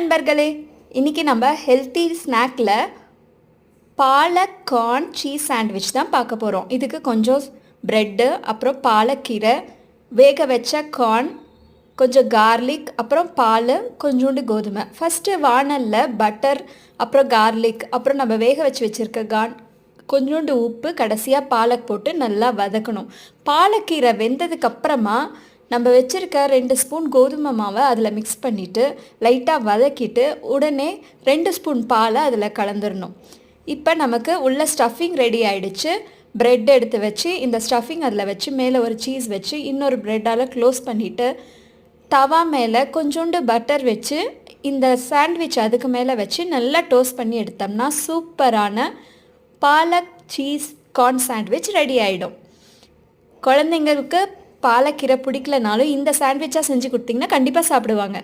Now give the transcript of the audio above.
நண்பர்களே, இன்றைக்கி நம்ம ஹெல்த்தி ஸ்நாக்கில் பாலக் கார்ன் சீஸ் சாண்ட்விச் தான் பார்க்க போகிறோம். இதுக்கு கொஞ்சம் ப்ரெட்டு, அப்புறம் பாலக்கீரை, வேக வச்ச கார்ன், கொஞ்சம் கார்லிக், அப்புறம் பால், கொஞ்சோண்டு கோதுமை. ஃபஸ்ட்டு வானலில் பட்டர், அப்புறம் கார்லிக், அப்புறம் நம்ம வேக வச்சுருக்க கார்ன், கொஞ்சோண்டு உப்பு, கடைசியாக பாலக் போட்டு நல்லா வதக்கணும். பாலக்கீரை வெந்ததுக்கப்புறமா நம்ம வச்சுருக்க 2 ஸ்பூன் கோதுமை மாவை அதில் மிக்ஸ் பண்ணிவிட்டு லைட்டாக வதக்கிட்டு உடனே 2 ஸ்பூன் பாலை அதில் கலந்துடணும். இப்போ நமக்கு உள்ள ஸ்டஃபிங் ரெடி ஆகிடுச்சு. ப்ரெட் எடுத்து வச்சு இந்த ஸ்டஃபிங் அதில் வச்சு மேலே ஒரு சீஸ் வச்சு இன்னொரு ப்ரெட்டால் க்ளோஸ் பண்ணிவிட்டு தவா மேலே கொஞ்சோண்டு பட்டர் வச்சு இந்த சாண்ட்விச் அதுக்கு மேலே வச்சு நல்லா டோஸ்ட் பண்ணி எடுத்தோம்னா சூப்பரான palak cheese corn sandwich ready ஆகிடும். குழந்தைங்களுக்கு பாலக்கீரை பிடிக்கலனாலும் இந்த சாண்ட்விச்சாக செஞ்சு கொடுத்தீங்கன்னா கண்டிப்பாக சாப்பிடுவாங்க.